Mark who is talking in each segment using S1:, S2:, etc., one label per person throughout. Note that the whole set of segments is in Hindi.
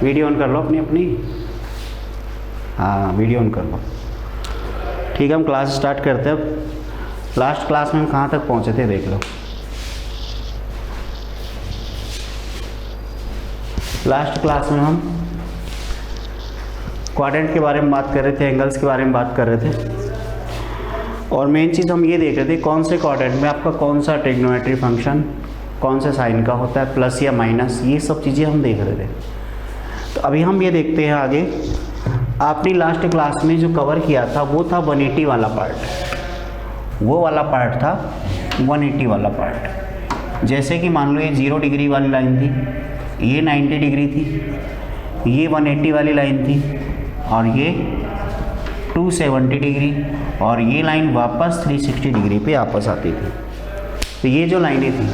S1: वीडियो ऑन कर लो अपनी। हाँ वीडियो ऑन कर लो। ठीक है, हम क्लास स्टार्ट करते हैं। अब लास्ट क्लास में हम कहाँ तक पहुँचे थे देख लो। लास्ट क्लास में हम क्वाड्रेंट के बारे में बात कर रहे थे, एंगल्स के बारे में बात कर रहे थे, और मेन चीज़ हम ये देख रहे थे कौन से क्वाड्रेंट में आपका कौन सा ट्रिग्नोमेट्री फंक्शन कौन से साइन का होता है, प्लस या माइनस, ये सब चीज़ें हम देख रहे थे। तो अभी हम ये देखते हैं आगे। आपने लास्ट क्लास में जो कवर किया था वो था 180 वाला पार्ट, वो वाला पार्ट था 180 वाला पार्ट। जैसे कि मान लो ये 0 डिग्री वाली लाइन थी, ये 90 डिग्री थी, ये 180 वाली लाइन थी, और ये 270 डिग्री, और ये लाइन वापस 360 डिग्री पे वापस आती थी। तो ये जो लाइनें थी,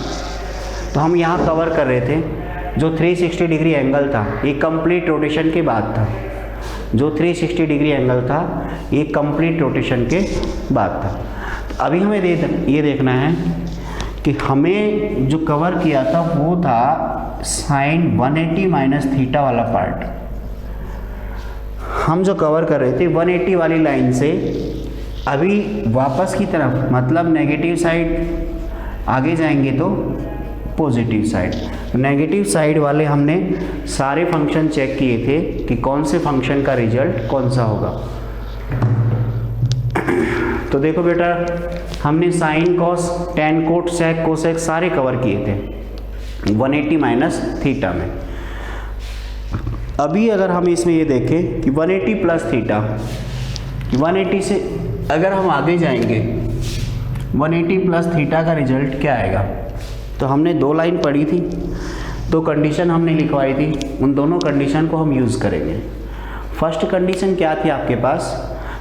S1: तो हम यहाँ कवर कर रहे थे जो 360 डिग्री एंगल था, ये कंप्लीट रोटेशन के बाद था। जो 360 डिग्री एंगल था ये कंप्लीट रोटेशन के बाद था। तो अभी हमें ये देखना है कि हमें जो कवर किया था वो था साइन 180 माइनस थीटा वाला पार्ट। हम जो कवर कर रहे थे 180 वाली लाइन से अभी वापस की तरफ, मतलब नेगेटिव साइड आगे जाएंगे तो पॉजिटिव साइड। नेगेटिव साइड वाले हमने सारे फंक्शन चेक किए थे कि कौन से फंक्शन का रिजल्ट कौन सा होगा। तो देखो बेटा, हमने sine cos tan cot sec cosec सारे कवर किए थे 180 माइनस थीटा में। अभी अगर हम इसमें ये देखें कि 180 प्लस थीटा, 180 से अगर हम आगे जाएंगे 180 प्लस थीटा का रिजल्ट क्या आएगा। तो हमने दो लाइन पढ़ी थी, दो कंडीशन हमने लिखवाई थी, उन दोनों कंडीशन को हम यूज़ करेंगे। फर्स्ट कंडीशन क्या थी आपके पास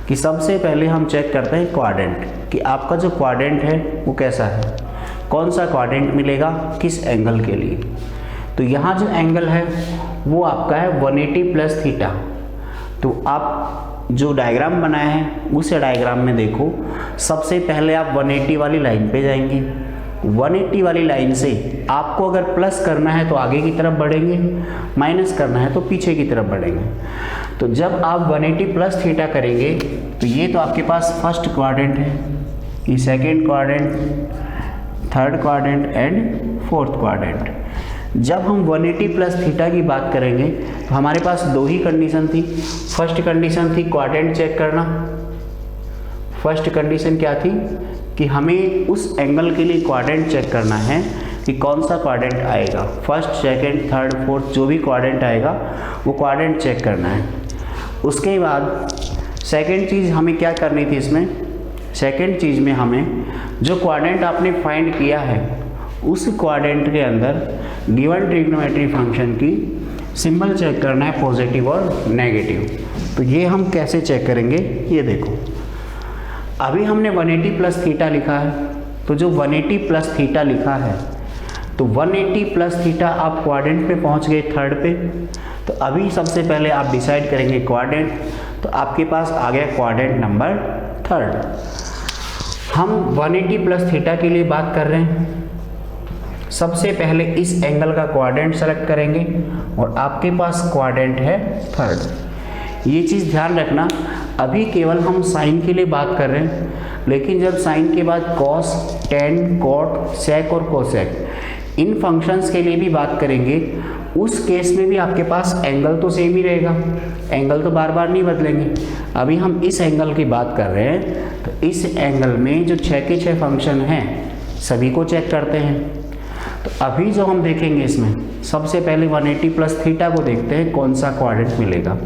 S1: कि सबसे पहले हम चेक करते हैं क्वाड्रेंट, कि आपका जो क्वाड्रेंट है वो कैसा है, कौन सा क्वाड्रेंट मिलेगा किस एंगल के लिए। तो यहाँ जो एंगल है वो आपका है 180 प्लस थीटा। तो आप जो डायग्राम बनाए हैं उस डायग्राम में देखो, सबसे पहले आप 180 वाली लाइन पे जाएंगे। 180 वाली लाइन से आपको अगर प्लस करना है तो आगे की तरफ बढ़ेंगे, माइनस करना है तो पीछे की तरफ बढ़ेंगे। तो जब आप 180 प्लस थीटा करेंगे तो ये तो आपके पास फर्स्ट क्वाड्रेंट है, ये second quadrant, third quadrant and fourth quadrant. जब हम 180 प्लस थीटा की बात करेंगे तो हमारे पास दो ही कंडीशन थी। फर्स्ट कंडीशन थी क्वाड्रेंट चेक करना। फर्स्ट कंडीशन क्या थी कि हमें उस एंगल के लिए क्वाड्रेंट चेक करना है कि कौन सा क्वाड्रेंट आएगा, फर्स्ट सेकंड थर्ड फोर्थ जो भी क्वाड्रेंट आएगा वो क्वाड्रेंट चेक करना है। उसके बाद सेकंड चीज़ हमें क्या करनी थी इसमें, सेकंड चीज़ में हमें जो क्वाड्रेंट आपने फाइंड किया है उस क्वाड्रेंट के अंदर गिवन ट्रिग्नोमेट्री फंक्शन की सिंबल चेक करना है, पॉजिटिव और नेगेटिव। तो ये हम कैसे चेक करेंगे ये देखो। अभी हमने 180 प्लस थीटा लिखा है, तो जो 180 प्लस थीटा लिखा है तो 180 प्लस थीटा आप क्वाड्रेंट पे पहुंच गए थर्ड पे। तो अभी सबसे पहले आप डिसाइड करेंगे क्वाड्रेंट, तो आपके पास आ गया क्वाड्रेंट नंबर थर्ड। हम 180 प्लस थीटा के लिए बात कर रहे हैं। सबसे पहले इस एंगल का क्वाड्रेंट सेलेक्ट करेंगे और आपके पास क्वाड्रेंट है थर्ड। ये चीज़ ध्यान रखना, अभी केवल हम साइन के लिए बात कर रहे हैं, लेकिन जब साइन के बाद कॉस, टेन, कॉट, सेक और कोसेक इन फंक्शंस के लिए भी बात करेंगे, उस केस में भी आपके पास एंगल तो सेम ही रहेगा, एंगल तो बार बार नहीं बदलेंगे। अभी हम इस एंगल की बात कर रहे हैं, तो इस एंगल में जो 6 के 6 फंक्शन हैं सभी को चेक करते हैं। तो अभी जो हम देखेंगे इसमें सबसे पहले 180 प्लस थीटा को देखते हैं कौन सा क्वाड्रेंट मिलेगा।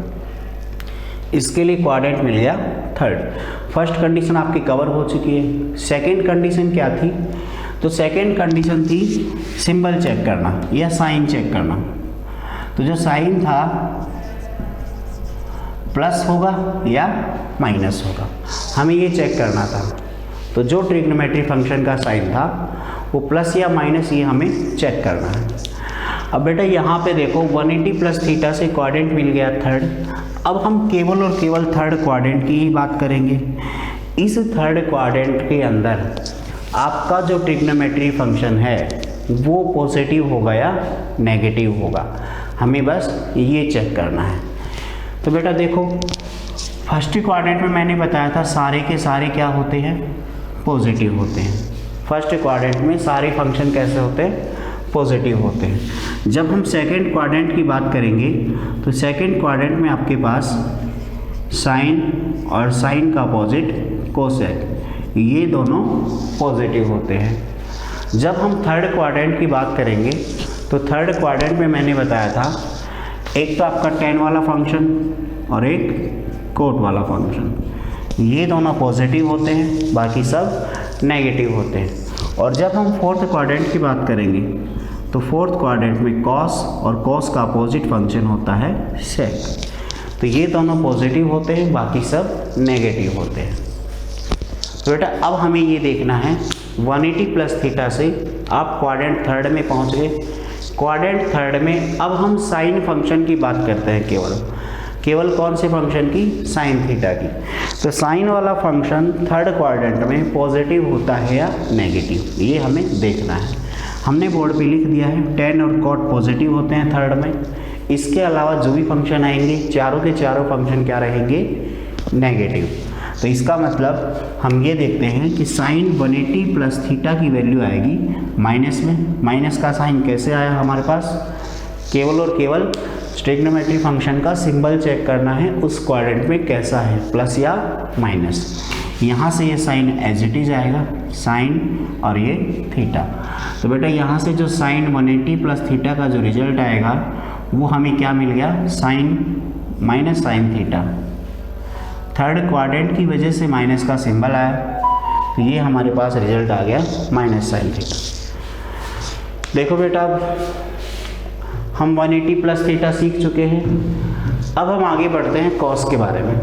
S1: इसके लिए क्वाड्रेंट मिल गया थर्ड। फर्स्ट कंडीशन आपकी कवर हो चुकी है। सेकंड कंडीशन क्या थी, तो सेकंड कंडीशन थी सिंबल चेक करना या साइन चेक करना। तो जो साइन था प्लस होगा या माइनस होगा, हमें ये चेक करना था। तो जो ट्रिग्नोमेट्री फंक्शन का साइन था वो प्लस या माइनस ये हमें चेक करना है। अब बेटा यहाँ पे देखो 180 प्लस थीटा से क्वाड्रेंट मिल गया थर्ड। अब हम केवल और केवल थर्ड क्वाड्रेंट की ही बात करेंगे। इस थर्ड क्वाड्रेंट के अंदर आपका जो ट्रिग्नोमेट्री फंक्शन है वो पॉजिटिव होगा या नेगेटिव होगा, हमें बस ये चेक करना है। तो बेटा देखो, फर्स्ट क्वाड्रेंट में मैंने बताया था सारे के सारे क्या होते हैं, पॉजिटिव होते हैं। फर्स्ट क्वाड्रेंट में सारे फंक्शन कैसे होते हैं, पॉजिटिव होते हैं। जब हम सेकंड क्वाड्रेंट की बात करेंगे तो सेकंड क्वाड्रेंट में आपके पास साइन और साइन का अपोजिट कोसेक, ये दोनों पॉजिटिव होते हैं। जब हम थर्ड क्वाड्रेंट की बात करेंगे तो थर्ड क्वाड्रेंट में मैंने बताया था एक तो आपका टेन वाला फंक्शन और एक कोट वाला फंक्शन, ये दोनों पॉजिटिव होते हैं, बाकी सब नेगेटिव होते हैं। और जब हम फोर्थ क्वाड्रेंट की बात करेंगे तो फोर्थ क्वाड्रेंट में कॉस और कॉस का अपोजिट फंक्शन होता है सेक, तो ये दोनों पॉजिटिव होते हैं, बाकी सब नेगेटिव होते हैं। तो बेटा अब हमें ये देखना है 180 प्लस थीटा से आप क्वाड्रेंट थर्ड में पहुंच गए। क्वाड्रेंट थर्ड में अब हम साइन फंक्शन की बात करते हैं, केवल कौन से फंक्शन की, साइन थीटा की। तो साइन वाला फंक्शन थर्ड क्वाड्रेंट में पॉजिटिव होता है या नेगेटिव, ये हमें देखना है। हमने बोर्ड पे लिख दिया है टेन और कॉट पॉजिटिव होते हैं थर्ड में। इसके अलावा जो भी फंक्शन आएंगे चारों के चारों फंक्शन क्या रहेंगे, नेगेटिव। तो इसका मतलब हम ये देखते हैं कि साइन 180 प्लस थीटा की वैल्यू आएगी माइनस में। माइनस का साइन कैसे आया हमारे पास, केवल और केवल ट्रिग्नोमेट्री फंक्शन का सिंबल चेक करना है उस क्वाड्रेंट में कैसा है, प्लस या माइनस। यहाँ से ये साइन एज इट इज आएगा, साइन और ये थीटा। तो बेटा यहाँ से जो साइन 180 प्लस थीटा का जो रिजल्ट आएगा वो हमें क्या मिल गया, sine minus sine theta. Third quadrant की वजह से माइनस का सिंबल आया, तो ये हमारे पास रिजल्ट आ गया माइनस साइन थीटा। देखो बेटा अब हम 180 प्लस थीटा सीख चुके हैं। अब हम आगे बढ़ते हैं कॉस के बारे में।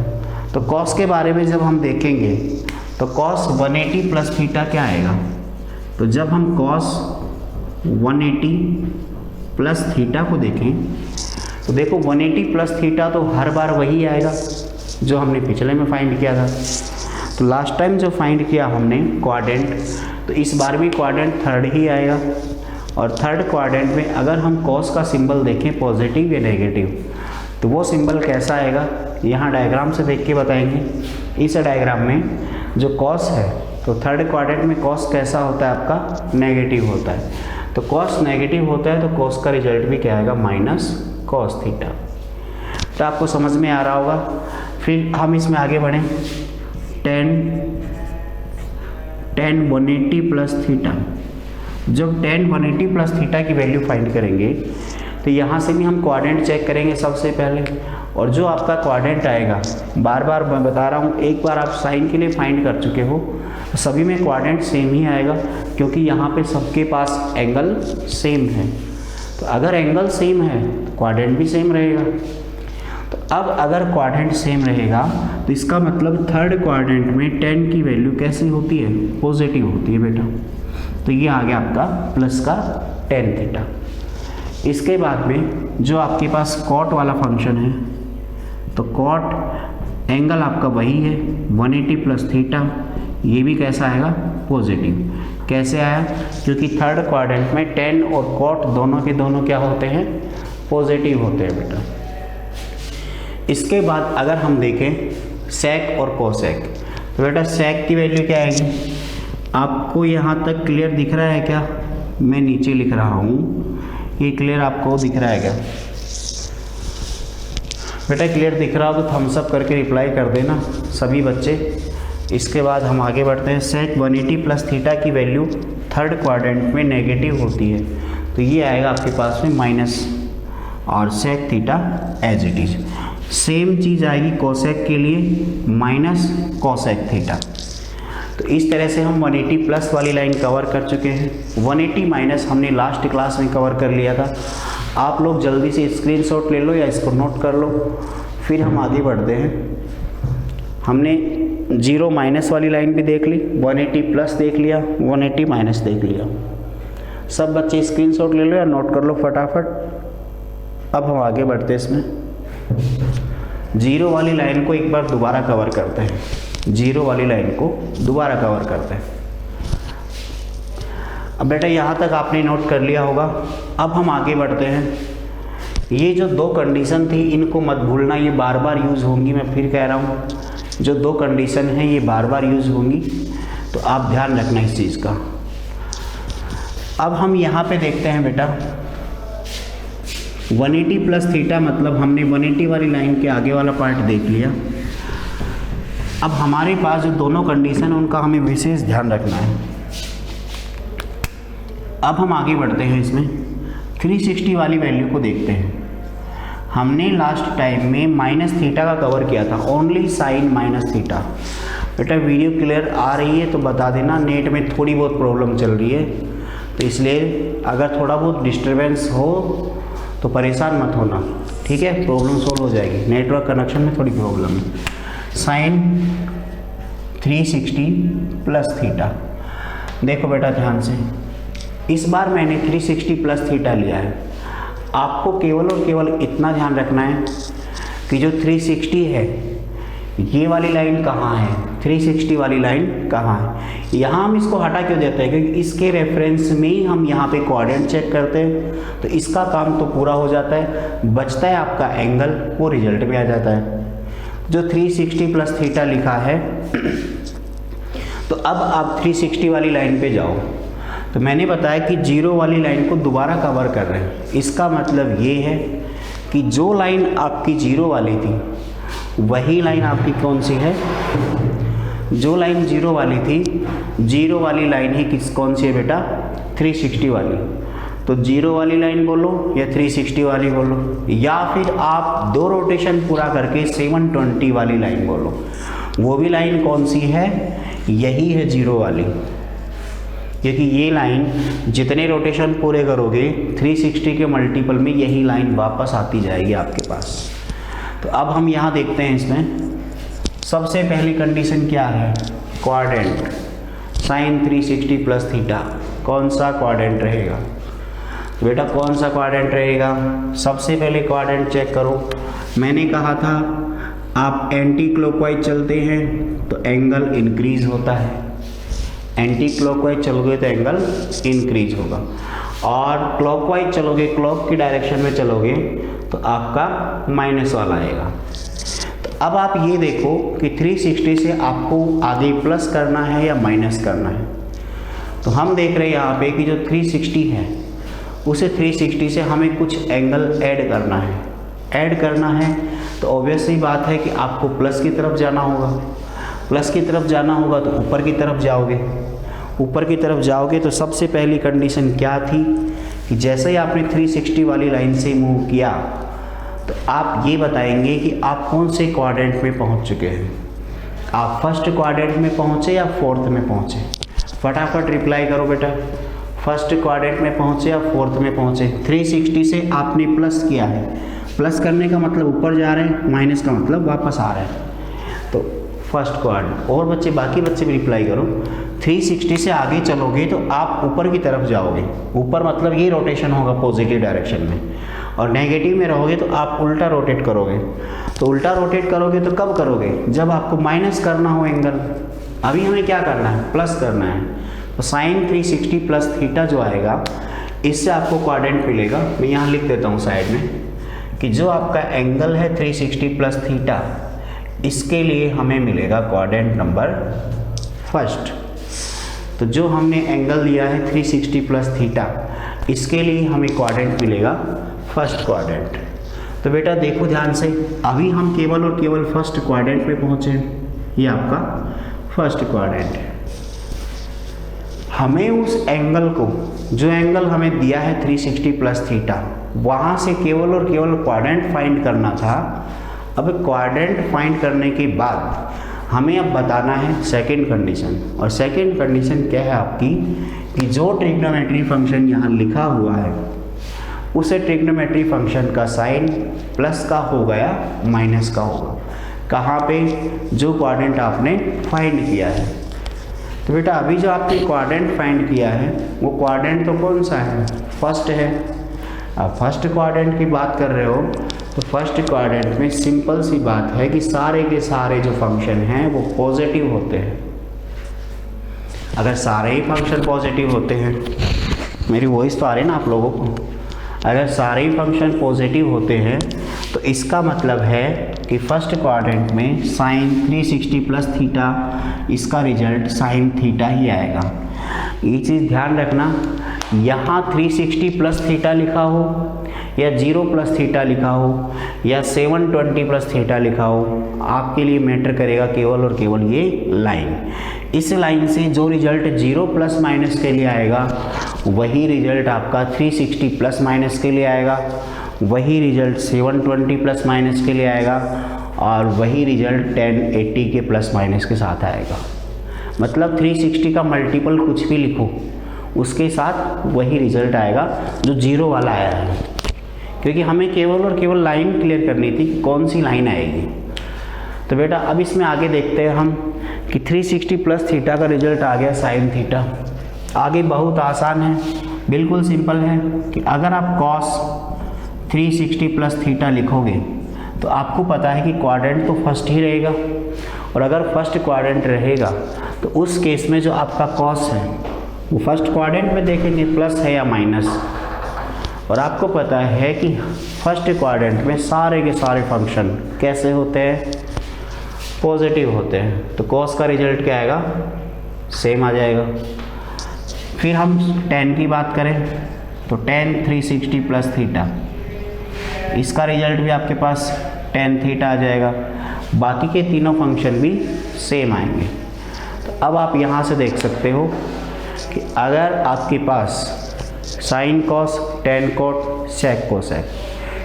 S1: तो कॉस के बारे में जब हम देखेंगे तो कॉस 180 प्लस थीटा क्या आएगा, तो जब हम कॉस 180 प्लस थीटा को देखें तो देखो 180 प्लस थीटा तो हर बार वही आएगा जो हमने पिछले में फाइंड किया था। तो लास्ट टाइम जो फाइंड किया हमने क्वाड्रेंट, तो इस बार भी क्वाड्रेंट थर्ड ही आएगा। और थर्ड क्वाड्रेंट में अगर हम कॉस का सिंबल देखें पॉजिटिव या नेगेटिव, तो वो सिंबल कैसा आएगा, यहाँ डायग्राम से देख के बताएंगे। इस डायग्राम में जो कॉस है तो थर्ड क्वाड्रेंट में कॉस कैसा होता है आपका, नेगेटिव होता है। तो कॉस नेगेटिव होता है तो कॉस का रिजल्ट भी क्या आएगा, माइनस कॉस थीटा। तो आपको समझ में आ रहा होगा। फिर हम इसमें आगे बढ़ें, टेन 180 प्लस थीटा। जब टेन 180 प्लस थीटा की वैल्यू फाइंड करेंगे तो यहाँ से भी हम क्वाड्रेंट चेक करेंगे सबसे पहले। और जो आपका क्वाड्रेंट आएगा, बार बार मैं बता रहा हूँ, एक बार आप साइन के लिए फाइंड कर चुके हो तो सभी में क्वाड्रेंट सेम ही आएगा, क्योंकि यहाँ पे सबके पास एंगल सेम है। तो अगर एंगल सेम है तो क्वाड्रेंट भी सेम रहेगा। तो अब अगर क्वाड्रेंट सेम रहेगा तो इसका मतलब थर्ड क्वाड्रेंट में 10 की वैल्यू कैसी होती है, पॉजिटिव होती है बेटा। तो ये आ गया आपका प्लस का टेन थीटा। इसके बाद में जो आपके पास कॉट वाला फंक्शन है, तो कॉट एंगल आपका वही है 180 प्लस थीटा, ये भी कैसा आएगा, पॉजिटिव। कैसे आया, क्योंकि थर्ड क्वाड्रेंट में 10 और कॉट दोनों के दोनों क्या होते हैं, पॉजिटिव होते हैं बेटा। इसके बाद अगर हम देखें सेक और कोसेक, तो बेटा सेक की वैल्यू क्या आएगी, आपको यहाँ तक क्लियर दिख रहा है क्या, मैं नीचे लिख रहा हूँ, ये क्लियर आपको दिख रहा है क्या बेटा, क्लियर दिख रहा हो तो थम्स अप करके रिप्लाई कर देना सभी बच्चे। इसके बाद हम आगे बढ़ते हैं। सेक 180 प्लस थीटा की वैल्यू थर्ड क्वाड्रेंट में नेगेटिव होती है, तो ये आएगा आपके पास में माइनस, और sec theta as it is. Same चीज़ आएगी कोसेक के लिए, माइनस कोसेक थीटा। तो इस तरह से हम 180 प्लस वाली लाइन कवर कर चुके हैं। 180 माइनस हमने लास्ट क्लास में कवर कर लिया था। आप लोग जल्दी से स्क्रीनशॉट ले लो या इसको नोट कर लो, फिर हम आगे बढ़ते हैं। हमने 0 माइनस वाली लाइन भी देख ली, 180 प्लस देख लिया, 180 माइनस देख लिया। सब बच्चे स्क्रीनशॉट ले लो या नोट कर लो फटाफट। अब हम आगे बढ़ते हैं इसमें। 0 वाली लाइन को एक बार दोबारा कवर करते हैं, 0 वाली लाइन को दोबारा कवर करते हैं। अब बेटा यहाँ तक आपने नोट कर लिया होगा। अब हम आगे बढ़ते हैं। ये जो दो कंडीशन थी इनको मत भूलना, ये बार बार यूज़ होंगी। मैं फिर कह रहा हूँ, जो दो कंडीशन हैं ये बार बार यूज़ होंगी, तो आप ध्यान रखना इस चीज़ का। अब हम यहाँ पे देखते हैं बेटा 180 प्लस थीटा, मतलब हमने 180 वाली लाइन के आगे वाला पार्ट देख लिया। अब हमारे पास जो दोनों कंडीशन उनका हमें विशेष ध्यान रखना है। अब हम आगे बढ़ते हैं, इसमें 360 वाली वैल्यू को देखते हैं। हमने लास्ट टाइम में माइनस थीटा का कवर किया था, ओनली साइन माइनस थीटा। बेटा वीडियो क्लियर आ रही है तो बता देना, नेट में थोड़ी बहुत प्रॉब्लम चल रही है, तो इसलिए अगर थोड़ा बहुत डिस्टर्बेंस हो तो परेशान मत होना, ठीक है। प्रॉब्लम सोल्व हो जाएगी, नेटवर्क कनेक्शन में थोड़ी प्रॉब्लम है। साइन 360 प्लस थीटा, देखो बेटा ध्यान से, इस बार मैंने 360 प्लस थीटा लिया है। आपको केवल और केवल इतना ध्यान रखना है कि जो 360 है ये वाली लाइन कहाँ है, 360 वाली लाइन कहाँ है। यहाँ हम इसको हटा क्यों देते हैं, क्योंकि इसके रेफरेंस में ही हम यहाँ पे कोऑर्डिनेट चेक करते हैं, तो इसका काम तो पूरा हो जाता है। बचता है आपका एंगल, वो रिजल्ट में आ जाता है। जो 360 प्लस थीटा लिखा है, तो अब आप 360 वाली लाइन पे जाओ। तो मैंने बताया कि जीरो वाली लाइन को दोबारा कवर कर रहे हैं। इसका मतलब ये है कि जो लाइन आपकी जीरो वाली थी वही लाइन आपकी कौन सी है, जो लाइन जीरो वाली थी, जीरो वाली लाइन ही किस कौन सी है बेटा, 360 वाली। तो जीरो वाली लाइन बोलो या 360 वाली बोलो, या फिर आप दो रोटेशन पूरा करके 720 वाली लाइन बोलो। वो भी लाइन कौन सी है, यही है जीरो वाली, क्योंकि ये लाइन जितने रोटेशन पूरे करोगे 360 के मल्टीपल में यही लाइन वापस आती जाएगी आपके पास। तो अब हम यहाँ देखते हैं, इसमें सबसे पहली कंडीशन क्या है, क्वाड्रेंट साइन 360 प्लस थीटा, कौन सा क्वाड्रेंट रहेगा बेटा, कौन सा क्वाड्रेंट रहेगा। सबसे पहले क्वाड्रेंट चेक करो। मैंने कहा था आप एंटी क्लॉकवाइज चलते हैं तो एंगल इंक्रीज होता है, एंटी क्लॉकवाइज चलोगे तो एंगल इंक्रीज होगा, और क्लॉकवाइज चलोगे, क्लॉक की डायरेक्शन में चलोगे तो आपका माइनस वाला आएगा। तो अब आप ये देखो कि 360 से आपको आगे प्लस करना है या माइनस करना है। तो हम देख रहे हैं यहाँ पे कि जो 360 है उसे 360 से हमें कुछ एंगल ऐड करना है, ऐड करना है तो ऑब्वियस सी बात है कि आपको प्लस की तरफ जाना होगा। प्लस की तरफ जाना होगा तो ऊपर की तरफ जाओगे, ऊपर की तरफ जाओगे तो सबसे पहली कंडीशन क्या थी कि जैसे ही आपने 360 वाली लाइन से मूव किया तो आप ये बताएंगे कि आप कौन से क्वाड्रेंट में पहुंच चुके हैं। आप फर्स्ट क्वाड्रेंट में पहुंचे या फोर्थ में पहुंचे, फटाफट रिप्लाई करो बेटा। फर्स्ट क्वाड्रेंट में पहुंचे या फोर्थ में पहुंचे। 360 से आपने प्लस किया है, प्लस करने का मतलब ऊपर जा रहे हैं, माइनस का मतलब वापस आ रहे हैं, तो फर्स्ट क्वाड्रेंट। और बच्चे, बाकी बच्चे भी रिप्लाई करो। 360 से आगे चलोगे तो आप ऊपर की तरफ जाओगे, ऊपर मतलब ये रोटेशन होगा पॉजिटिव डायरेक्शन में, और नेगेटिव में रहोगे तो आप उल्टा रोटेट करोगे। तो उल्टा रोटेट करोगे तो कब करोगे, जब आपको माइनस करना हो एंगल। अभी हमें क्या करना है, प्लस करना है। तो साइन 360 प्लस थीटा जो आएगा, इससे आपको क्वाड्रेंट मिलेगा। मैं यहाँ लिख देता हूँ साइड में कि जो आपका एंगल है 360 प्लस थीटा, इसके लिए हमें मिलेगा क्वाड्रेंट नंबर फर्स्ट। तो जो हमने एंगल लिया है 360 प्लस थीटा, इसके लिए हमें क्वाड्रेंट मिलेगा फर्स्ट क्वाड्रेंट। तो बेटा देखो ध्यान से, अभी हम केवल और केवल फर्स्ट क्वाड्रेंट पे पहुँचे, ये आपका फर्स्ट क्वाड्रेंट है। हमें उस एंगल को, जो एंगल हमें दिया है 360 प्लस थीटा, वहाँ से केवल और केवल क्वाड्रेंट फाइंड करना था। अब क्वाड्रेंट फाइंड करने के बाद हमें अब बताना है सेकंड कंडीशन। और सेकंड कंडीशन क्या है आपकी कि जो ट्रिग्नोमेट्री फंक्शन यहाँ लिखा हुआ है, उसे ट्रिग्नोमेट्री फंक्शन का साइन प्लस का हो गया माइनस का होगा। कहाँ पे, जो क्वाड्रेंट आपने फाइंड किया है। तो बेटा अभी जो आपने क्वाड्रेंट फाइंड किया है वो क्वाड्रेंट तो कौन सा है, फर्स्ट है। अब फर्स्ट क्वाड्रेंट की बात कर रहे हो तो फर्स्ट क्वाड्रेंट में सिंपल सी बात है कि सारे के सारे जो फंक्शन हैं वो पॉजिटिव होते हैं। अगर सारे ही फंक्शन पॉजिटिव होते हैं, मेरी वॉइस तो आ रही है ना आप लोगों को, अगर सारे ही फंक्शन पॉजिटिव होते हैं तो इसका मतलब है कि फर्स्ट क्वाड्रेंट में साइन 360 प्लस थीटा, इसका रिजल्ट साइन थीटा ही आएगा। ये चीज़ ध्यान रखना, यहाँ 360 प्लस थीटा लिखा हो या 0 प्लस थीटा लिखा हो या 720 प्लस थीटा लिखा हो, आपके लिए मैटर करेगा केवल और केवल ये लाइन। इस लाइन से जो रिजल्ट 0 प्लस माइनस के लिए आएगा वही रिजल्ट आपका 360 प्लस माइनस के लिए आएगा, वही रिजल्ट 720 प्लस माइनस के लिए आएगा और वही रिजल्ट 1080 के प्लस माइनस के साथ आएगा। मतलब 360 का मल्टीपल कुछ भी लिखो उसके साथ वही रिजल्ट आएगा जो 0 वाला आया है, क्योंकि हमें केवल और केवल लाइन क्लियर करनी थी कि कौन सी लाइन आएगी। तो बेटा अब इसमें आगे देखते हैं हम कि 360 प्लस थीटा का रिजल्ट आ गया साइन थीटा। आगे बहुत आसान है, बिल्कुल सिंपल है कि अगर आप कॉस 360 प्लस थीटा लिखोगे तो आपको पता है कि क्वाड्रेंट तो फर्स्ट ही रहेगा, और अगर फर्स्ट क्वाड्रेंट रहेगा तो उस केस में जो आपका कॉस है वो फर्स्ट क्वाड्रेंट में देखेंगे प्लस है या माइनस, और आपको पता है कि फर्स्ट क्वाड्रेंट में सारे के सारे फंक्शन कैसे होते हैं, पॉजिटिव होते हैं। तो कॉस का रिजल्ट क्या आएगा, सेम आ जाएगा। फिर हम tan की बात करें तो tan 360 प्लस थीटा, इसका रिजल्ट भी आपके पास tan थीटा आ जाएगा। बाकी के तीनों फंक्शन भी सेम आएंगे। तो अब आप यहाँ से देख सकते हो कि अगर आपके पास sine cos, tan cot, sec cosec,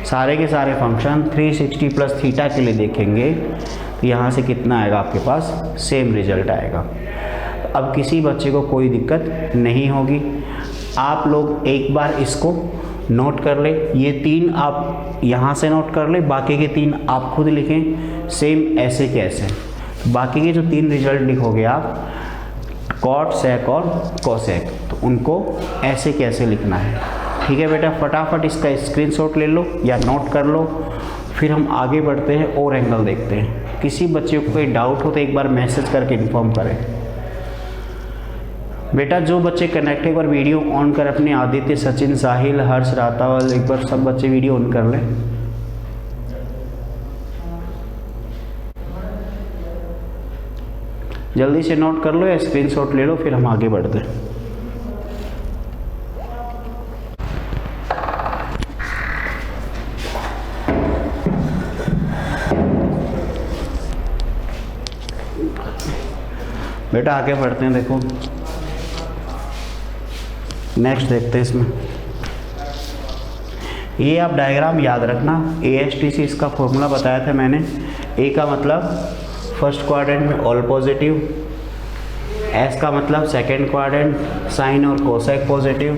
S1: सारे के सारे फंक्शन 360 प्लस थीटा के लिए देखेंगे तो यहाँ से कितना आएगा आपके पास, सेम रिजल्ट आएगा। अब किसी बच्चे को कोई दिक्कत नहीं होगी। आप लोग एक बार इसको नोट कर ले, ये 3 आप यहाँ से नोट कर ले, बाकी के 3 आप खुद लिखें सेम ऐसे कैसे। बाकी के जो 3 रिजल्ट लिखोगे आप कॉट, सेक और कोसेक, तो उनको ऐसे कैसे लिखना है। ठीक है बेटा, फटाफट इसका स्क्रीनशॉट ले लो या नोट कर लो, फिर हम आगे बढ़ते हैं और एंगल देखते हैं। किसी बच्चे को कोई डाउट हो तो एक बार मैसेज करके इन्फॉर्म करें। बेटा जो बच्चे कनेक्ट है एक बार वीडियो ऑन कर अपने, आदित्य, सचिन, साहिल, हर्ष, रातावल, एक बार सब बच्चे वीडियो ऑन कर लें। जल्दी से नोट कर लो या स्क्रीनशॉट ले लो, फिर हम आगे बढ़ते हैं। बेटा आगे बढ़ते हैं। देखो नेक्स्ट देखते हैं इसमें, ये आप डायग्राम याद रखना। ASTC इसका फॉर्मूला बताया था मैंने। ए का मतलब फर्स्ट क्वाड्रेंट में ऑल पॉजिटिव, एस का मतलब सेकेंड क्वाड्रेंट साइन और कोसेक पॉजिटिव,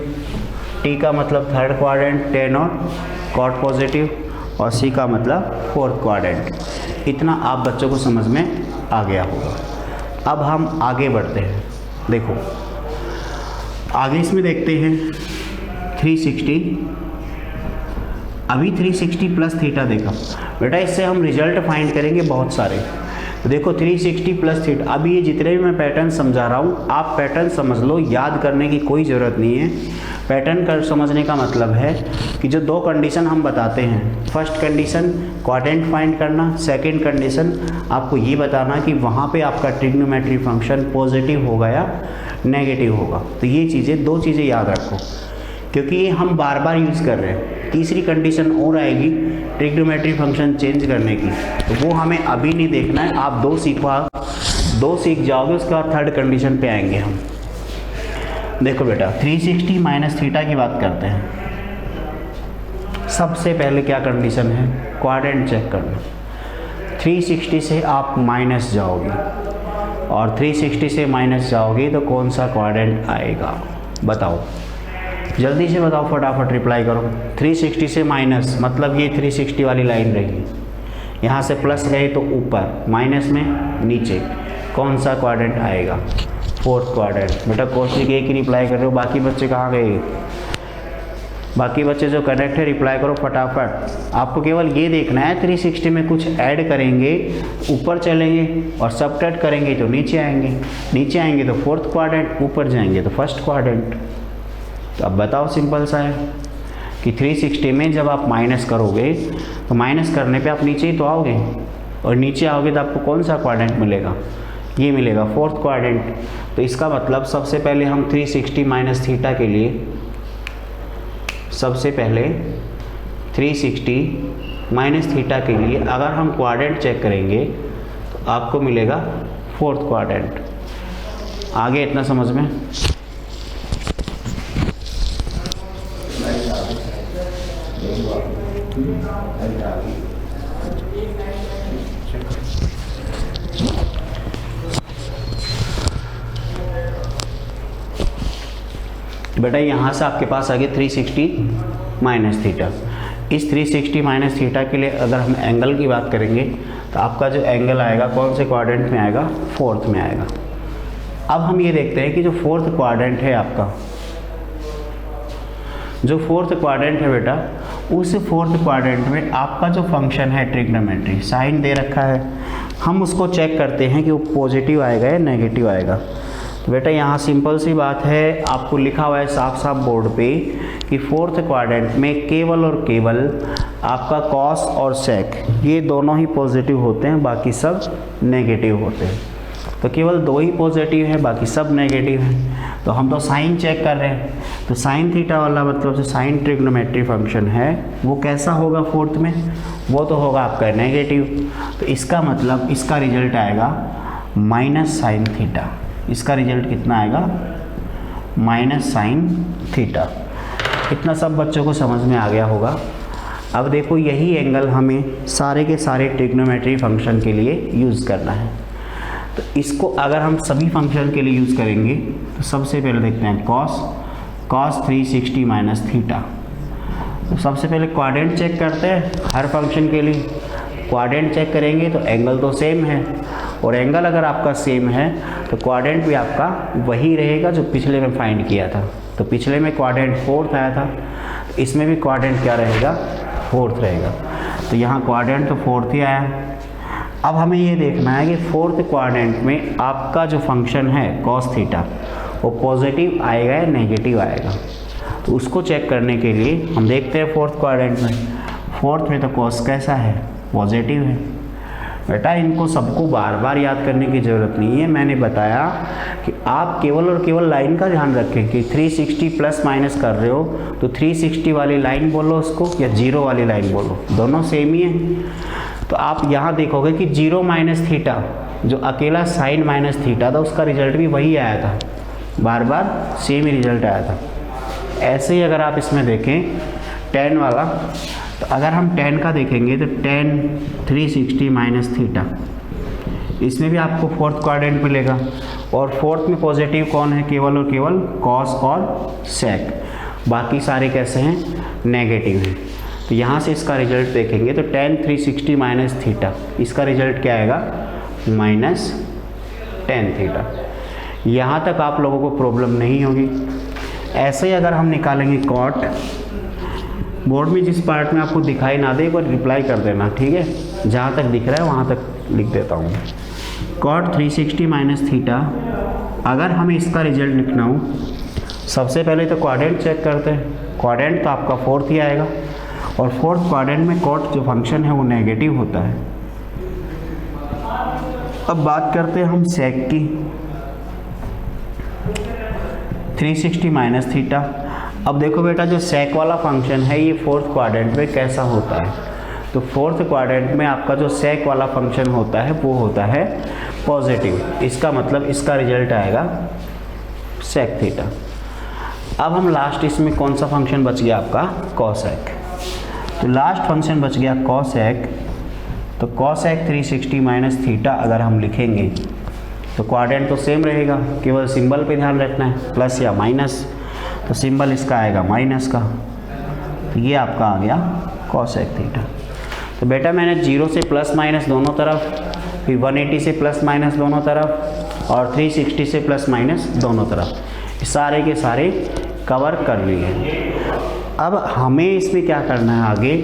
S1: टी का मतलब थर्ड क्वाड्रेंट टेन और कॉट पॉजिटिव, और सी का मतलब फोर्थ क्वाड्रेंट। इतना आप बच्चों को समझ में आ गया होगा। अब हम आगे बढ़ते हैं। देखो आगे इसमें देखते हैं 360, अभी 360 प्लस थीटा देखा बेटा, इससे हम रिजल्ट फाइंड करेंगे बहुत सारे। तो देखो 360 प्लस थीटा, अभी ये जितने भी मैं पैटर्न समझा रहा हूँ आप पैटर्न समझ लो, याद करने की कोई ज़रूरत नहीं है। पैटर्न कर समझने का मतलब है कि जो 2 कंडीशन हम बताते हैं, फर्स्ट कंडीशन क्वाड्रेंट फाइंड करना, सेकंड कंडीशन आपको ये बताना कि वहाँ पे आपका ट्रिग्नोमेट्री फंक्शन पॉजिटिव होगा या नेगेटिव होगा। तो ये चीज़ें 2 चीज़ें याद रखो, क्योंकि ये हम बार बार यूज़ कर रहे हैं। तीसरी कंडीशन और आएगी ट्रिग्नोमेट्री फंक्शन चेंज करने की, तो वो हमें अभी नहीं देखना है। आप 2 सीख जाओगे, उसके बाद थर्ड कंडीशन पे आएंगे हम। देखो बेटा 360 माइनस थीटा की बात करते हैं। सबसे पहले क्या कंडीशन है, क्वाड्रेंट चेक करना। 360 से आप माइनस जाओगे और 360 से माइनस जाओगे तो कौन सा क्वाड्रेंट आएगा, बताओ जल्दी से बताओ, फटाफट रिप्लाई करो। 360 से माइनस मतलब ये 360 वाली लाइन रहेगी, यहाँ से प्लस गए तो ऊपर, माइनस में नीचे, कौन सा क्वाड्रेंट आएगा, फोर्थ क्वाड्रेंट। बेटा कौशिक एक ही रिप्लाई कर रहे हो, बाकी बच्चे कहाँ गए। बाकी बच्चे जो कनेक्ट है रिप्लाई करो फटाफट। आपको केवल ये देखना है 360 में कुछ ऐड करेंगे ऊपर चलेंगे और सबट्रैक्ट करेंगे तो नीचे आएंगे, नीचे आएंगे तो फोर्थ क्वाड्रेंट, ऊपर जाएंगे तो फर्स्ट क्वाड्रेंट। तो अब बताओ सिंपल सा है कि 360 में जब आप माइनस करोगे तो माइनस करने पे आप नीचे ही तो आओगे, और नीचे आओगे तो आपको कौन सा क्वाड्रेंट मिलेगा, ये मिलेगा फोर्थ क्वाड्रेंट। तो इसका मतलब सबसे पहले हम 360 माइनस थीटा के लिए, सबसे पहले 360 माइनस थीटा के लिए अगर हम क्वाड्रेंट चेक करेंगे तो आपको मिलेगा फोर्थ क्वाड्रेंट। आगे इतना समझ में? बेटा यहाँ से आपके पास आ गया 360 माइनस थीटा। इस 360 माइनस थीटा के लिए अगर हम एंगल की बात करेंगे तो आपका जो एंगल आएगा कौन से क्वाड्रेंट में आएगा, फोर्थ में आएगा। अब हम ये देखते हैं कि जो फोर्थ क्वाड्रेंट है आपका, जो फोर्थ क्वाड्रेंट है बेटा, उस फोर्थ क्वाड्रेंट में आपका जो फंक्शन है ट्रिग्नोमेट्री साइन दे रखा है, हम उसको चेक करते हैं कि वो पॉजिटिव आएगा या नेगेटिव आएगा। तो बेटा यहाँ सिंपल सी बात है, आपको लिखा हुआ है साफ साफ बोर्ड पे कि फोर्थ क्वाड्रेंट में केवल और केवल आपका कॉस और सेक ये दोनों ही पॉजिटिव होते हैं, बाकी सब नेगेटिव होते हैं। तो केवल दो ही पॉजिटिव है, बाकी सब नेगेटिव है। तो हम तो साइन चेक कर रहे हैं, तो साइन थीटा वाला मतलब जो साइन ट्रिग्नोमेट्री फंक्शन है वो कैसा होगा फोर्थ में, वो तो होगा आपका नेगेटिव। तो इसका मतलब इसका रिजल्ट आएगा माइनस साइन थीटा। इसका रिजल्ट कितना आएगा, माइनस साइन थीटा। इतना सब बच्चों को समझ में आ गया होगा। अब देखो यही एंगल हमें सारे के सारे ट्रिग्नोमेट्री फंक्शन के लिए यूज़ करना है। तो इसको अगर हम सभी फंक्शन के लिए यूज़ करेंगे तो सबसे पहले देखते हैं कॉस 360 माइनस थीटा। तो सबसे पहले क्वाड्रेंट चेक करते हैं हर फंक्शन के लिए। क्वाड्रेंट चेक करेंगे तो एंगल तो सेम है, और एंगल अगर आपका सेम है तो क्वाड्रेंट भी आपका वही रहेगा जो पिछले में फाइंड किया था। तो पिछले में क्वाड्रेंट फोर्थ आया था, इसमें भी क्वाड्रेंट क्या रहेगा, फोर्थ रहेगा। तो यहाँ क्वाड्रेंट तो फोर्थ ही आया। अब हमें ये देखना है कि फोर्थ क्वाड्रेंट में आपका जो फंक्शन है कॉस थीटा वो पॉजिटिव आएगा या नेगेटिव आएगा। तो उसको चेक करने के लिए हम देखते हैं फोर्थ क्वाड्रेंट में। फोर्थ में तो कॉस कैसा है, पॉजिटिव है। बेटा इनको सबको बार बार याद करने की ज़रूरत नहीं है, मैंने बताया कि आप केवल और केवल लाइन का ध्यान रखें कि 360 प्लस माइनस कर रहे हो तो 360 वाली लाइन बोलो उसको या जीरो वाली लाइन बोलो, दोनों सेम ही है। तो आप यहाँ देखोगे कि जीरो माइनस थीटा जो अकेला साइन माइनस थीटा था उसका रिजल्ट भी वही आया था, बार बार सेम ही रिजल्ट आया था। ऐसे ही अगर आप इसमें देखें tan वाला, तो अगर हम tan का देखेंगे तो tan 360 माइनस थीटा, इसमें भी आपको फोर्थ क्वाड्रेंट मिलेगा। और फोर्थ में पॉजिटिव कौन है, केवल और केवल कॉस और सेक, बाकी सारे कैसे हैं, नेगेटिव हैं। तो यहाँ से इसका रिजल्ट देखेंगे तो tan 360 माइनस थीटा, इसका रिजल्ट क्या आएगा, माइनस tan थीटा। यहाँ तक आप लोगों को प्रॉब्लम नहीं होगी। ऐसे ही अगर हम निकालेंगे कॉट, बोर्ड में जिस पार्ट में आपको दिखाई ना दे एक बार रिप्लाई कर देना, ठीक है, जहाँ तक दिख रहा है वहाँ तक लिख देता हूँ। कॉट 360 माइनस थीटा, अगर हमें इसका रिजल्ट लिखना हो सबसे पहले तो क्वाड्रेंट चेक करते हैं। क्वाड्रेंट तो आपका फोर्थ ही आएगा, और फोर्थ क्वाड्रेंट में कॉट जो फंक्शन है वो नेगेटिव होता है। अब बात करते हैं हम सेक की, 360 माइनस थीटा। अब देखो बेटा जो सेक वाला फंक्शन है ये फोर्थ क्वाड्रेंट में कैसा होता है, तो फोर्थ क्वाड्रेंट में आपका जो सेक वाला फंक्शन होता है वो होता है पॉजिटिव। इसका मतलब इसका रिजल्ट आएगा सेक थीटा। अब हम लास्ट इसमें कौन सा फंक्शन बच गया आपका, कॉसेक। तो लास्ट फंक्शन बच गया कॉसेक। तो कॉसेक 360 माइनस थीटा अगर हम लिखेंगे तो क्वाड्रेंट तो सेम रहेगा, केवल सिंबल पे ध्यान रखना है, प्लस या माइनस। तो सिंबल इसका आएगा माइनस का, तो ये आपका आ गया कॉसेक थीटा। तो बेटा मैंने 0 से प्लस माइनस दोनों तरफ, फिर 180 से प्लस माइनस दोनों तरफ, और 360 से प्लस माइनस दोनों तरफ, सारे के सारे कवर कर लिए। अब हमें इसमें क्या करना है, आगे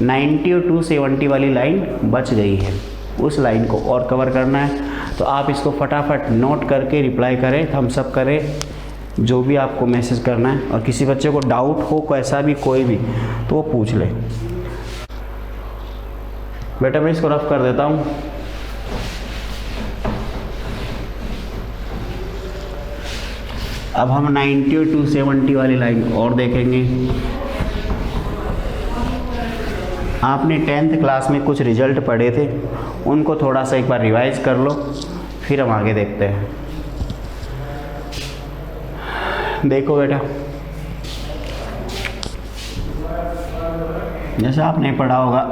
S1: 90 और 270 वाली लाइन बच गई है, उस लाइन को और कवर करना है। तो आप इसको फटाफट नोट करके रिप्लाई करें, थम्स अप करें, जो भी आपको मैसेज करना है। और किसी बच्चे को डाउट हो कैसा भी कोई भी तो वो पूछ ले। बेटा मैं इसको रफ कर देता हूँ। अब हम 90 और 270 वाली लाइन और देखेंगे। आपने 10th क्लास में कुछ रिजल्ट पढ़े थे, उनको थोड़ा सा एक बार रिवाइज कर लो, फिर हम आगे देखते हैं। देखो बेटा, जैसे आपने पढ़ा होगा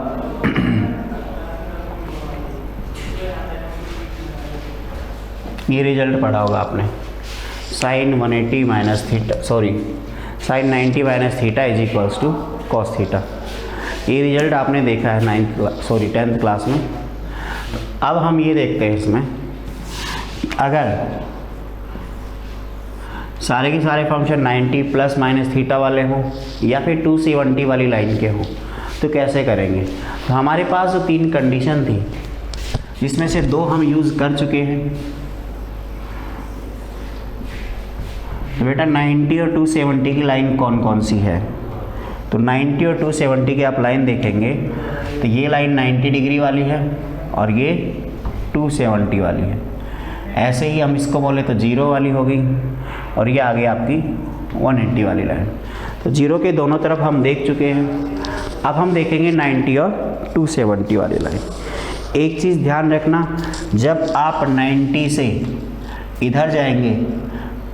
S1: ये रिजल्ट पढ़ा होगा आपने, sine 180 minus theta, sine 90 minus theta is equals to cos theta. ये रिजल्ट आपने देखा है 10th क्लास में। अब हम ये देखते हैं इसमें, अगर सारे के सारे फंक्शन 90 प्लस माइनस थीटा वाले हों या फिर 270 वाली लाइन के हों तो कैसे करेंगे। तो हमारे पास जो 3 कंडीशन थी, जिसमें से 2 हम यूज़ कर चुके हैं। तो बेटा 90 और 270 की लाइन कौन कौन सी है, तो 90 और 270 की आप लाइन देखेंगे तो ये लाइन 90 डिग्री वाली है और ये 270 वाली है। ऐसे ही हम इसको बोले तो 0 वाली होगी और ये आगे आपकी 180 वाली लाइन। तो 0 के दोनों तरफ हम देख चुके हैं। अब हम देखेंगे 90 और 270 वाली लाइन। एक चीज़ ध्यान रखना, जब आप 90 से इधर जाएंगे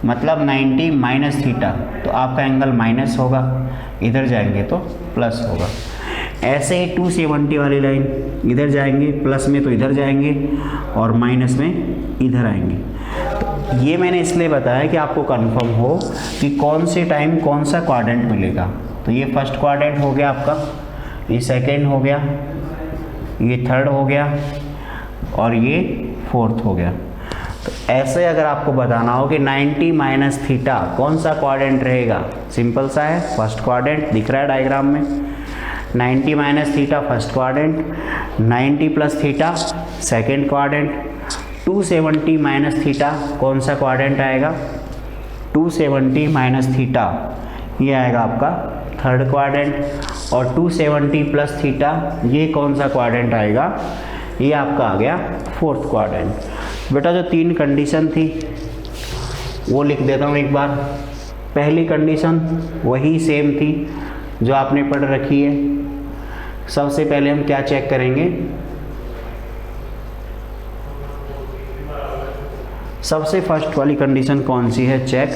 S1: मतलब 90 माइनस थीटा तो आपका एंगल माइनस होगा, इधर जाएंगे तो प्लस होगा। ऐसे ही 270 वाली लाइन, इधर जाएंगे प्लस में तो इधर जाएंगे और माइनस में इधर आएंगे। तो ये मैंने इसलिए बताया कि आपको कंफर्म हो कि कौन से टाइम कौन सा क्वाड्रेंट मिलेगा। तो ये फर्स्ट क्वाड्रेंट हो गया आपका, ये सेकेंड हो गया, ये थर्ड हो गया और ये फोर्थ हो गया। तो ऐसे अगर आपको बताना हो कि 90 माइनस थीटा कौन सा क्वाड्रेंट रहेगा, सिंपल सा है, फर्स्ट क्वाड्रेंट दिख रहा है डायग्राम में। 90 minus theta first quadrant, 90 plus theta second quadrant, 270 minus theta कौन सा क्वाड्रेंट आएगा, 270 माइनस थीटा ये आएगा आपका थर्ड क्वाड्रेंट और 270 प्लस थीटा ये कौन सा क्वाड्रेंट आएगा, ये आपका आ गया फोर्थ क्वाड्रेंट। बेटा जो 3 कंडीशन थी वो लिख देता हूँ एक बार। पहली कंडीशन वही सेम थी जो आपने पढ़ रखी है। सबसे पहले हम क्या चेक करेंगे, सबसे फर्स्ट वाली कंडीशन कौन सी है, चेक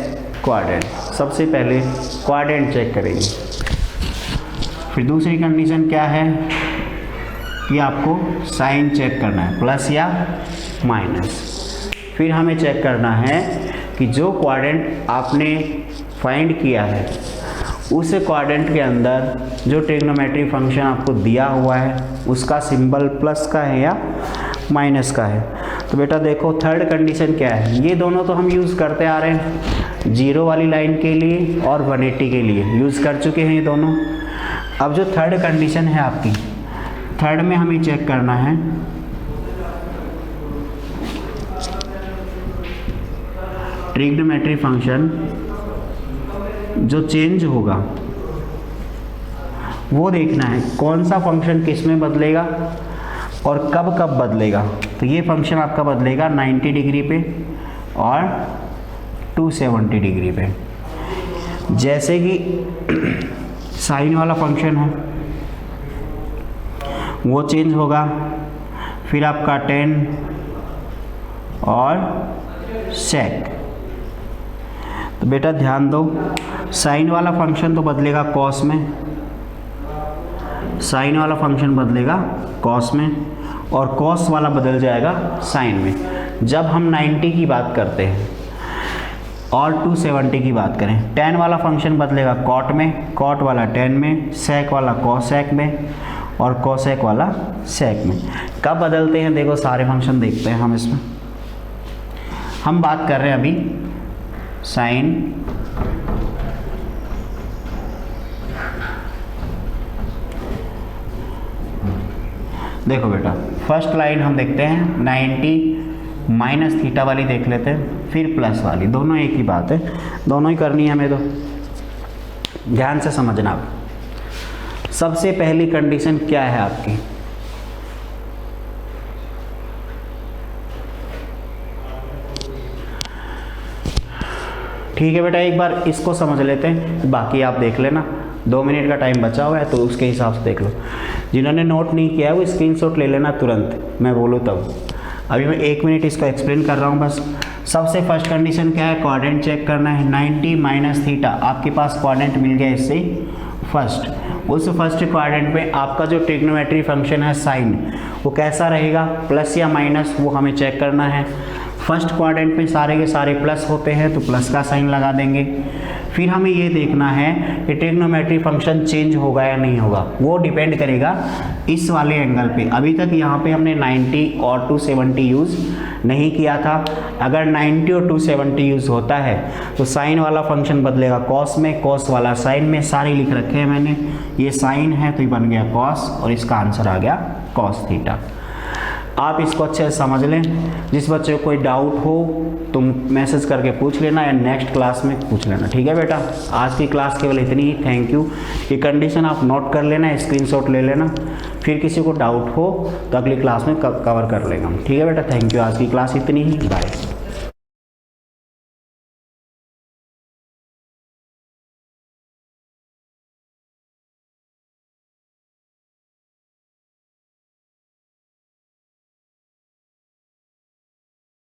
S1: क्वाड्रेंट। सबसे पहले क्वाड्रेंट चेक करेंगे। फिर दूसरी कंडीशन क्या है कि आपको साइन चेक करना है, प्लस या माइनस। फिर हमें चेक करना है कि जो क्वाड्रेंट आपने फाइंड किया है उस क्वाड्रेंट के अंदर जो ट्रिग्नोमेट्री फंक्शन आपको दिया हुआ है उसका सिंबल प्लस का है या माइनस का है। तो बेटा देखो थर्ड कंडीशन क्या है, ये दोनों तो हम यूज़ करते आ रहे हैं, 0 वाली लाइन के लिए और 180 के लिए यूज़ कर चुके हैं ये दोनों। अब जो थर्ड कंडीशन है आपकी, थर्ड में हमें चेक करना है ट्रिग्नोमेट्री फंक्शन जो चेंज होगा वो देखना है, कौन सा फंक्शन किस में बदलेगा और कब कब बदलेगा। तो ये फंक्शन आपका बदलेगा 90 डिग्री पे और 270 डिग्री पे। जैसे कि साइन वाला फंक्शन है वो चेंज होगा, फिर आपका tan और sec। तो बेटा ध्यान दो, साइन वाला फंक्शन तो बदलेगा कॉस में, साइन वाला फंक्शन बदलेगा कॉस में और कॉस वाला बदल जाएगा साइन में। जब हम 90 की बात करते हैं और 270 की बात करें, tan वाला फंक्शन बदलेगा कॉट में, कॉट वाला tan में, sec वाला cosec में और cosec वाला sec में। कब बदलते हैं देखो, सारे फंक्शन देखते हैं हम इसमें। हम बात कर रहे हैं अभी साइन देखो बेटा, फर्स्ट लाइन हम देखते हैं 90 माइनस थीटा वाली देख लेते हैं, फिर प्लस वाली, दोनों एक ही बात है, दोनों ही करनी है हमें। तो ध्यान से समझना। सबसे पहली कंडीशन क्या है आपकी, ठीक है बेटा, एक बार इसको समझ लेते हैं, बाकी आप देख लेना। 2 मिनट का टाइम बचा हुआ है तो उसके हिसाब से देख लो। जिन्होंने नोट नहीं किया है वो स्क्रीनशॉट ले लेना तुरंत, मैं बोलूँ तब। अभी मैं 1 मिनट इसको एक्सप्लेन कर रहा हूँ बस। सबसे फर्स्ट कंडीशन क्या है, क्वाड्रेंट चेक करना है। 90 माइनस थीटा, आपके पास क्वाड्रेंट मिल गया इससे फर्स्ट। उस फर्स्ट क्वाड्रेंट में आपका जो ट्रिग्नोमेट्री फंक्शन है साइन, वो कैसा रहेगा, प्लस या माइनस, वो हमें चेक करना है। फर्स्ट क्वाड्रेंट में सारे के सारे प्लस होते हैं तो प्लस का साइन लगा देंगे। फिर हमें ये देखना है कि ट्रिग्नोमेट्री फंक्शन चेंज होगा या नहीं होगा, वो डिपेंड करेगा इस वाले एंगल पे। अभी तक यहाँ पे हमने 90 और 270 यूज़ नहीं किया था। अगर 90 और 270 यूज़ होता है तो साइन वाला फंक्शन बदलेगा कॉस में, कॉस वाला साइन में, सारे लिख रखे हैं मैंने। ये साइन है तो ये बन गया कॉस और इसका आंसर आ गया कॉस थीटा। आप इसको अच्छे से समझ लें। जिस बच्चे को कोई डाउट हो तुम मैसेज करके पूछ लेना या नेक्स्ट क्लास में पूछ लेना, ठीक है बेटा। आज की क्लास केवल इतनी ही, थैंक यू। ये कंडीशन आप नोट कर लेना, स्क्रीनशॉट ले लेना, फिर किसी को डाउट हो तो अगली क्लास में कवर कर लेंगे हम, ठीक है बेटा। थैंक यू, आज की क्लास इतनी ही, बाय।